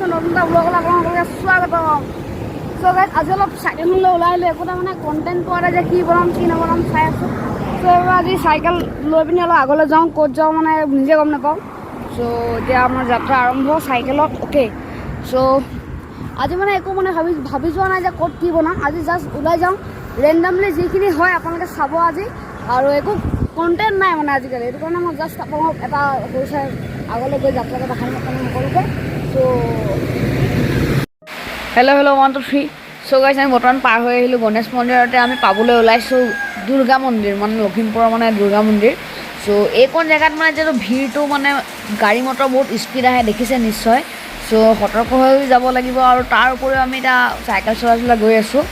আছোঁ নতুন এটা ব্লগলৈ আপোনালোকে স্বাগতম। চ' গাইজ আজি অলপ চাইকেলখনলৈ ওলাই আহিলোঁ, একোটা মানে কণ্টেণ্ট পোৱা নাই যে কি বনাম কি নবনাম চাই আছোঁ। চ' আজি চাইকেল লৈ পিনি অলপ আগলৈ যাওঁ, ক'ত যাওঁ মানে নিজে গম নাপাওঁ। চ' এতিয়া আমাৰ যাত্ৰা আৰম্ভ চাইকেলত। অ'কে, চ' আজি মানে একো মানে ভাবি যোৱা নাই যে ক'ত কি বনাম। আজি জাষ্ট ওলাই যাওঁ, ৰেণ্ডামলি যিখিনি হয় আপোনালোকে চাব আজি, আৰু একো কণ্টেণ্ট নাই মানে আজিকালি। সেইটো কাৰণে মই জাষ্ট আপোনালোকক এটা সৰু আগলৈ গৈ যাত্ৰাটো দেখাম সকলোকে। চ' হেল্ল' 1 2 3। চ' গাইজ আমি বৰ্তমান পাৰ হৈ আহিলোঁ গণেশ মন্দিৰতে। আমি পাবলৈ ওলাইছোঁ দুৰ্গা মন্দিৰ, মানে লখিমপুৰৰ মানে দুৰ্গা মন্দিৰ। চ' এইকণ জেগাত মানে যিহেতু ভিৰটো মানে গাড়ী মটৰ বহুত স্পীড আহে, দেখিছে নিশ্চয়। চ' সতৰ্ক হৈ যাব লাগিব। আৰু তাৰ উপৰিও আমি এতিয়া চাইকেল চলাই গৈ আছোঁ।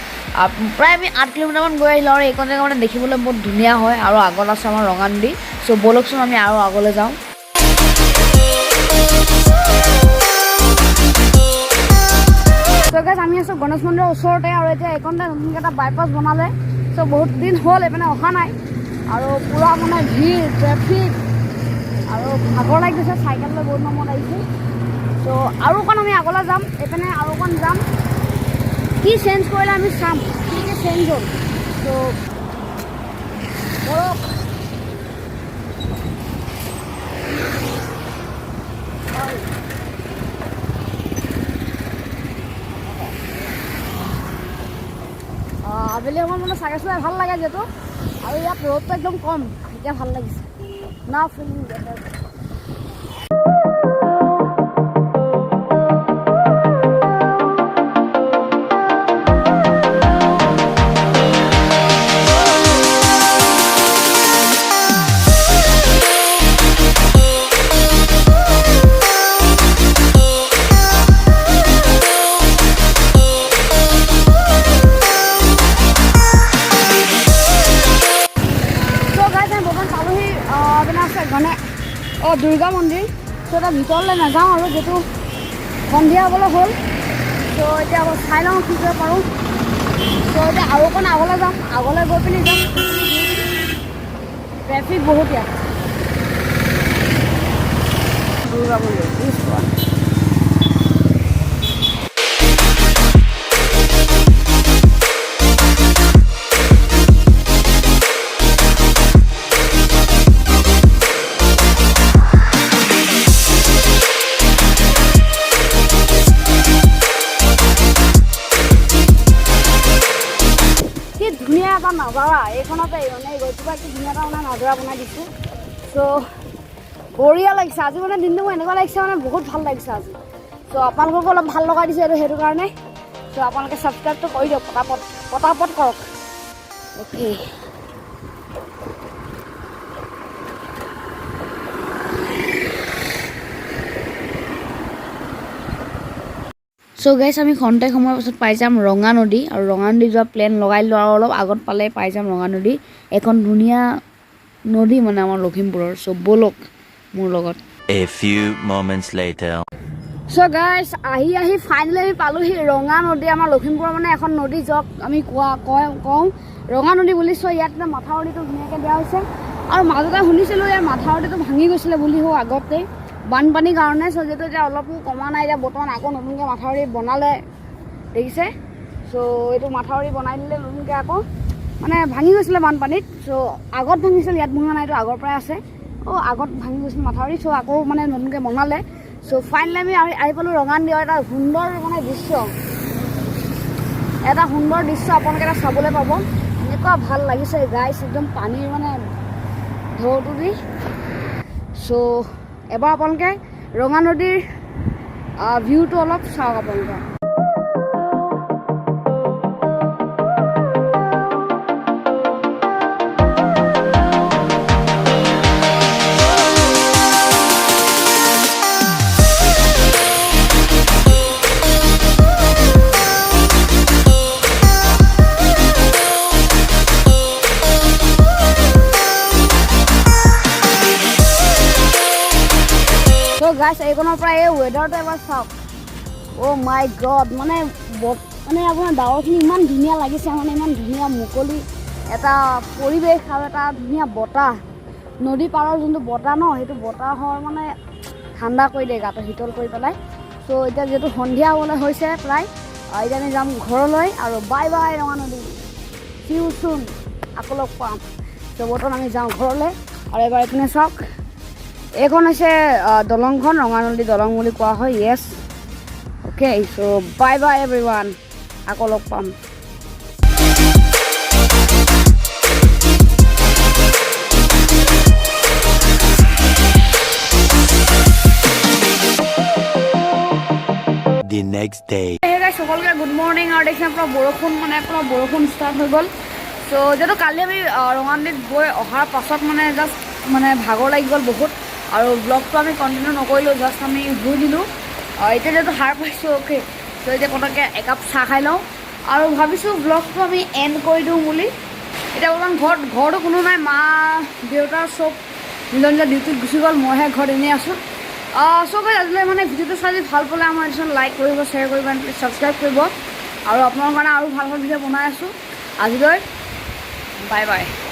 প্ৰায় আমি 8 কিলোমিটাৰমান গৈ আহিলোঁ। আৰু এইকণ জেগা মানে দেখিবলৈ বহুত ধুনীয়া হয়। আৰু আগত আছে আমাৰ ৰঙানদী। চ' ব'লকচোন আমি আৰু আগলৈ যাওঁ। চ' গাইজ আমি আছোঁ গণেশ মন্দিৰৰ ওচৰতে, আৰু এতিয়া এইকণতে নতুনকৈ এটা বাইপাছ বনালে। চ' বহুত দিন হ'ল এইপিনে অহা নাই, আৰু পূৰা মানে ভিৰ, ট্ৰেফিক, আৰু ভাগৰ লাগি গৈছে। চাইকেল লৈ বহুত নম্বৰত আহিছোঁ। চ' আৰু অকণ আমি আগলৈ যাম, এইপিনে আৰু অকণ যাম। কি চেঞ্জ কৰিলে আমি চাম, কি কি চেঞ্জ হ'ল। চ' আবেলি সময়ত মানে চাইকেল চলাই ভাল লাগে যিহেতু, আৰু ইয়াত ৰ'দটো একদম কম, এতিয়া ভাল লাগিছে না ফিলিং বেটাৰ। দুৰ্গা মন্দিৰ। চ' এতিয়া ভিতৰলৈ নাযাওঁ, আৰু যিহেতু সন্ধিয়া হ'বলৈ হ'ল। চ' এতিয়া চাই লওঁ কি কৰিব পাৰোঁ। চ' এতিয়া আৰু অকণ আগলৈ যাম, আগলৈ গৈ পিনি যাম। ট্ৰেফিক বহুত ইয়াত। দুৰ্গা মন্দিৰ ধুনীয়া এটা নাজাৰা এইখনতে, মানে গছজোপা কি ধুনীয়া এটা মানে নাজাৰা বনাই দিছোঁ। চ' বঢ়িয়া লাগিছে আজি, মানে দিনটো মোৰ এনেকুৱা লাগিছে মানে বহুত ভাল লাগিছে আজি। চ' আপোনালোককো অলপ ভাল লগাই দিছোঁ আৰু সেইটো কাৰণে। চ' আপোনালোকে ছাবস্ক্ৰাইবটো কৰি দিয়ক, পটাপট কৰক। অ'কে, চ' গাইজ আমি খন্তেক সময়ৰ পাছত পাই যাম ৰঙা নদী, আৰু ৰঙা নদী যোৱা প্লেন লগাই দিলোঁ। আৰু অলপ আগত পালে পাই যাম ৰঙা নদী, এখন ধুনীয়া নদী মানে আমাৰ লখিমপুৰৰ। চ' ব'লক মোৰ লগত। A few moments later. So' guys আহি ফাইনেলি আমি পালোহি ৰঙা নদী। আমাৰ লখিমপুৰৰ মানে এখন নদী য'ত আমি কওঁ ৰঙা নদী বুলি। চ' ইয়াত মাথাউৰিটো ধুনীয়াকৈ দিয়া হৈছে, আৰু মাজতে শুনিছিলোঁ ইয়াৰ মাথাউৰিটো ভাঙি গৈছিলে বুলি আগতে বানপানীৰ কাৰণে। চ' যিহেতু এতিয়া অলপো কমা নাই, এতিয়া বৰ্তমান আকৌ নতুনকৈ মাথাউৰি বনালে, দেখিছে। চ' এইটো মাথাউৰি বনাই দিলে নতুনকৈ, আকৌ মানে ভাঙি গৈছিলে বানপানীত। চ' আগত ভাঙিছিল, ইয়াত ভঙা নাই, এইটো আগৰ পৰাই আছে। আগত ভাঙি গৈছিল মাথাউৰি। চ' আকৌ মানে নতুনকৈ বনালে। চ' ফাইনেলি আমি আহি পালোঁ ৰঙা নদীৰ এটা সুন্দৰ মানে দৃশ্য, আপোনালোকে এটা চাবলৈ পাব। এনেকুৱা ভাল লাগিছে গাইছ, একদম পানীৰ মানে ঢৌটো দি। চ' এবাৰ আপোনালোকে ৰঙা নদীৰ ভিউটো অলপ চাওক আপোনালোকে। গাইছ এইখনৰ পৰা এই ৱেডাৰটো এবাৰ চাওক। অ' মাই গড, মানে আপোনাৰ ডাৱৰখিনি ইমান ধুনীয়া লাগিছে, মানে ইমান ধুনীয়া মুকলি এটা পৰিৱেশ, আৰু এটা ধুনীয়া বতাহ। নদী পাৰৰ যোনটো বতাহ ন, সেইটো বতাহৰ মানে ঠাণ্ডা কৰি দিয়ে গাটো, শীতল কৰি পেলাই। চ' এতিয়া যিহেতু সন্ধিয়া হ'বলৈ হৈছে প্ৰায় এতিয়া আমি যাম ঘৰলৈ আৰু বাই বাই ৰঙা নদী চি ইউ চুন আকৌ লগ পাম চ' বৰ্তমান আমি যাওঁ ঘৰলৈ আৰু এবাৰ এইপিনে চাওক এইখন হৈছে দলংখন ৰঙা নদী দলং বুলি কোৱা হয় য়েছ okay so' bye bye everyone আকৌ লগ পাম The next day. Hey guys, সকলকে গুড মৰ্ণিং আৰু দেখিছে আপোনাৰ বৰষুণ ষ্টাৰ্ট হৈ গ'ল চ' যিহেতু কালি আমি ৰঙা নদীত গৈ অহাৰ পাছত জাষ্ট ভাগৰ লাগি গ'ল বহুত আৰু ব্লগটো আমি কণ্টিনিউ নকৰিলোঁ জাষ্ট আমি শুই দিলোঁ এতিয়া যিহেতু সাৰ পাইছোঁ অ'কে চ' এতিয়া পটককৈ একাপ চাহ খাই লওঁ আৰু ভাবিছোঁ ব্লগটো আমি এণ্ড কৰি দিওঁ বুলি এতিয়া বৰ্তমান ঘৰতো কোনো নাই মা দেউতা চব নিজৰ নিজৰ ডিউটিত গুচি গ'ল মইহে ঘৰত এনেই আছোঁ চবে আজিলৈ ভিডিঅ'টো চাই যদি ভাল পালে আমাৰ এজন লাইক কৰিব শ্বেয়াৰ কৰিব ছাবস্ক্ৰাইব কৰিব আৰু আপোনালোকৰ কাৰণে আৰু ভাল ভাল ভিডিঅ' বনাই আছোঁ আজিলৈ বাই বাই